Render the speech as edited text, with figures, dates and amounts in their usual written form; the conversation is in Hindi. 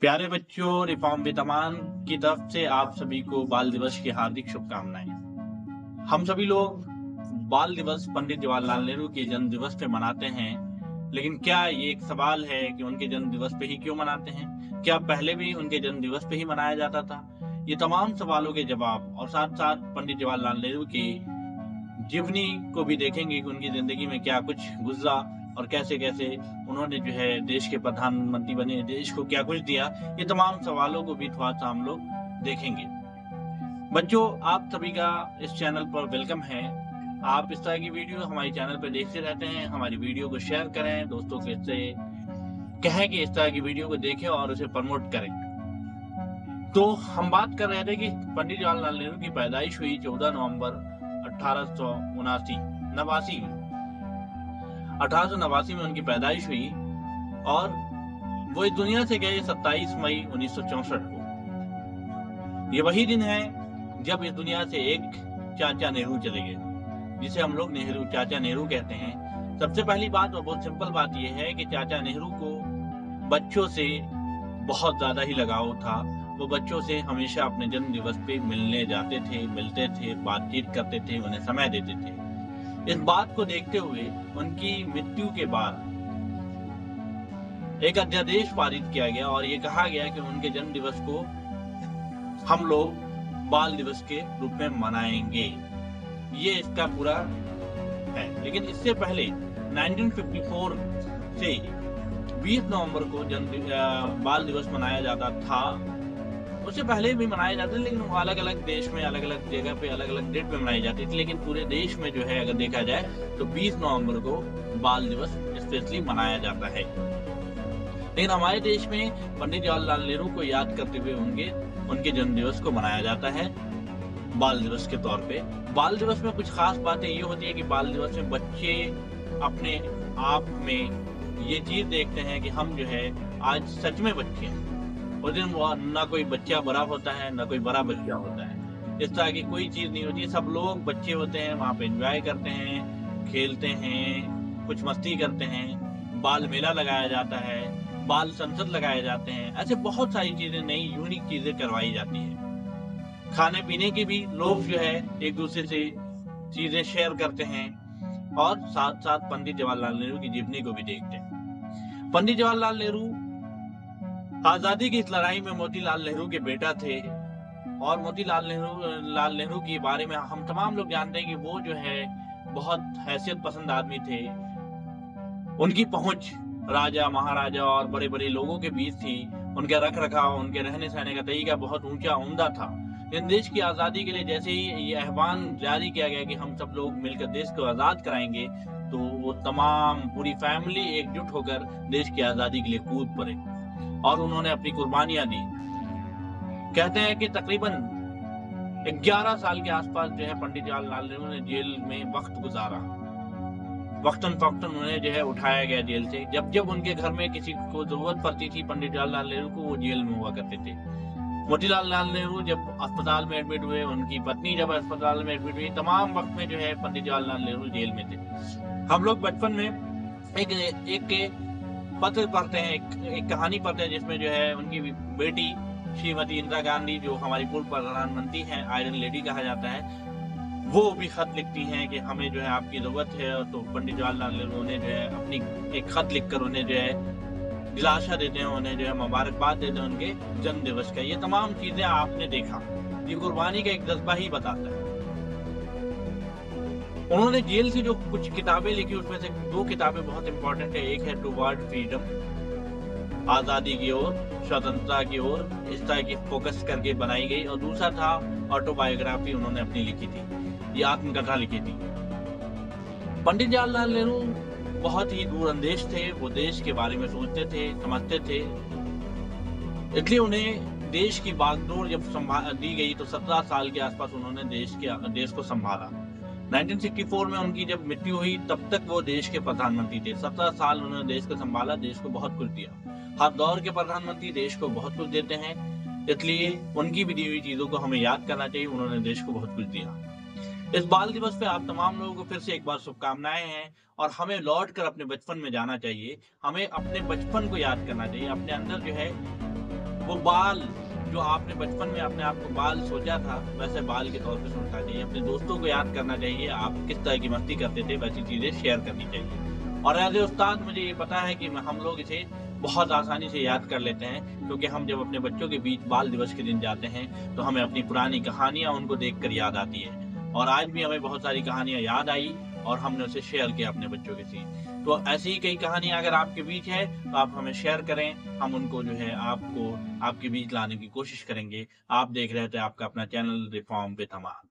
प्यारे बच्चों, रिफॉर्म विद अमान की तरफ से आप सभी को बाल दिवस की हार्दिक शुभकामनाएं। हम सभी लोग बाल दिवस पंडित जवाहरलाल नेहरू के जन्म दिवस पे मनाते हैं, लेकिन क्या ये एक सवाल है कि उनके जन्म दिवस पे ही क्यों मनाते हैं? क्या पहले भी उनके जन्म दिवस पे ही मनाया जाता था? ये तमाम सवालों के जवाब और साथ साथ पंडित जवाहरलाल नेहरू की जीवनी को भी देखेंगे कि उनकी जिंदगी में क्या कुछ गुजरा और कैसे कैसे उन्होंने जो है देश के प्रधानमंत्री बने, देश को क्या कुछ दिया। ये तमाम सवालों को भी थोड़ा सा हम लोग देखेंगे। बच्चों, आप सभी का इस चैनल पर वेलकम है। आप इस तरह की वीडियो हमारे चैनल पर देखते रहते हैं। हमारी वीडियो को शेयर करें, दोस्तों के से कहें कि इस तरह की वीडियो को देखें और उसे प्रमोट करें। तो हम बात कर रहे थे कि पंडित जवाहरलाल नेहरू की पैदाइश हुई 14 नवंबर 1889 में। 1889 में उनकी पैदाइश हुई और वो इस दुनिया से गए 27 मई 1964 को। ये वही दिन है जब इस दुनिया से एक चाचा नेहरू चले गए, जिसे हम लोग चाचा नेहरू कहते हैं। सबसे पहली बात और बहुत सिंपल बात यह है कि चाचा नेहरू को बच्चों से बहुत ज्यादा ही लगाव था। वो बच्चों से हमेशा अपने जन्म दिवस पे मिलने जाते थे, मिलते थे, बातचीत करते थे, उन्हें समय देते थे। इस बात को देखते हुए उनकी मृत्यु के बाद एक अध्यादेश पारित किया गया और ये कहा गया कि उनके जन्म दिवस को हम लोग बाल दिवस के रूप में मनाएंगे। ये इसका पूरा है। लेकिन इससे पहले 1954 से 20 नवंबर को बाल दिवस मनाया जाता था। उससे पहले भी मनाए जाते थे, लेकिन वो अलग अलग देश में अलग अलग जगह पे अलग अलग डेट पे मनाई जाती थी। लेकिन पूरे देश में जो है अगर देखा जाए तो 20 नवंबर को बाल दिवस स्पेशली मनाया जाता है। लेकिन हमारे देश में पंडित जवाहरलाल नेहरू को याद करते हुए उनके जन्म दिवस को मनाया जाता है बाल दिवस के तौर पे। बाल दिवस में कुछ खास बातें ये होती है कि बाल दिवस में बच्चे अपने आप में ये चीज देखते हैं कि हम जो है आज सच में बच्चे हैं। उस दिन ना कोई बच्चा बड़ा होता है, ना कोई बड़ा बच्चा होता है। इस तरह की कोई चीज नहीं होती। सब लोग बच्चे होते हैं, वहां पे एंजॉय करते हैं, खेलते हैं, कुछ मस्ती करते हैं। बाल मेला लगाया जाता है, बाल संसद लगाए जाते हैं। ऐसे बहुत सारी चीजें, नई यूनिक चीजें करवाई जाती है। खाने पीने की भी लोग जो है एक दूसरे से चीजें शेयर करते हैं और साथ साथ पंडित जवाहरलाल नेहरू की जीवनी को भी देखते हैं। पंडित जवाहरलाल नेहरू आजादी की इस लड़ाई में मोतीलाल नेहरू के बेटा थे और मोतीलाल नेहरू के बारे में हम तमाम लोग जानते हैं कि वो जो है बहुत हैसियत पसंद आदमी थे। उनकी पहुंच राजा, महाराजा और बड़े बड़े लोगों के बीच थी। उनके रख रखाव, उनके रहने सहने का तरीका बहुत ऊंचा उम्दा था। इन देश की आजादी के लिए जैसे ही ये आह्वान जारी किया गया कि हम सब लोग मिलकर देश को आजाद कराएंगे, तो वो तमाम पूरी फैमिली एकजुट होकर देश की आजादी के लिए कूद पड़े और उन्होंने अपनी कुर्बानियां दी। कहते हैं कि तकरीबन 11 साल के आसपास जो है पंडित जवाहरलाल नेहरू ने जेल में वक्त गुजारा। वक्तन फक्तन उन्हें जो है उठाया गया जेल से। जब जब उनके घर में किसी को जरूरत पड़ती थी पंडित जवाहरलाल नेहरू को, वो जेल में हुआ करते थे। मोतीलाल नेहरू जब अस्पताल में एडमिट हुए, उनकी पत्नी जब अस्पताल में एडमिट हुई, तमाम वक्त में जो है पंडित जवाहरलाल नेहरू जेल में थे। हम लोग बचपन में एक पत्र पढ़ते हैं, एक कहानी पढ़ते हैं जिसमें जो है उनकी बेटी श्रीमती इंदिरा गांधी, जो हमारी पूर्व प्रधानमंत्री हैं, आयरन लेडी कहा जाता है, वो भी खत लिखती हैं कि हमें जो है आपकी जरूरत है। तो पंडित जवाहरलाल नेहरू ने जो है अपनी एक खत लिखकर उन्हें जो है दिलासा देते हैं, उन्हें जो है मुबारकबाद देते हैं उनके जन्म दिवस का। ये तमाम चीजें आपने देखा, ये कुर्बानी का एक जज्बा ही बताता है। उन्होंने जेल से जो कुछ किताबें लिखी, उसमें से 2 किताबें बहुत इंपॉर्टेंट है। एक है टुवर्ड फ्रीडम, आजादी की ओर, स्वतंत्रता की ओर, इस तरह की फोकस करके बनाई गई, और दूसरा था ऑटोबायोग्राफी उन्होंने अपनी लिखी थी, ये आत्मकथा लिखी थी। पंडित जवाहरलाल नेहरू बहुत ही दूरअंदेश थे। वो देश के बारे में सोचते थे, समझते थे। इसलिए उन्हें देश की बागडोर जब दी गई तो 17 साल के आसपास उन्होंने देश को संभाला। 1964 में उनकी जब मृत्यु हुई तब तक वो देश के प्रधानमंत्री थे। 17 साल उन्होंने देश को संभाला, देश को बहुत कुछ दिया। हर दौर के प्रधानमंत्री देश को बहुत कुछ देते हैं, इसलिए उनकी भी दी हुई चीजों को हमें याद करना चाहिए। उन्होंने देश को बहुत कुछ दिया। इस बाल दिवस पे आप तमाम लोगों को फिर से एक बार शुभकामनाएं हैं और हमें लौट कर अपने बचपन में जाना चाहिए। हमें अपने बचपन को याद करना चाहिए। अपने अंदर जो है वो बाल जो आपने बचपन में अपने आप को बाल सोचा था, वैसे बाल के तौर पे सोचना चाहिए। अपने दोस्तों को याद करना चाहिए, आप किस तरह की मस्ती करते थे, वैसी चीज़ें शेयर करनी चाहिए। और एज़ ए उस्ताद मुझे ये पता है कि हम लोग इसे बहुत आसानी से याद कर लेते हैं, क्योंकि हम जब अपने बच्चों के बीच बाल दिवस के दिन जाते हैं, तो हमें अपनी पुरानी कहानियाँ उनको देखकर याद आती है। और आज भी हमें बहुत सारी कहानियाँ याद आई और हमने उसे शेयर किया अपने बच्चों के साथ। तो ऐसी ही कई कहानियाँ अगर आपके बीच है, तो आप हमें शेयर करें, हम उनको जो है आपको आपके बीच लाने की कोशिश करेंगे। आप देख रहे थे आपका अपना चैनल रिफॉर्म विद अमान।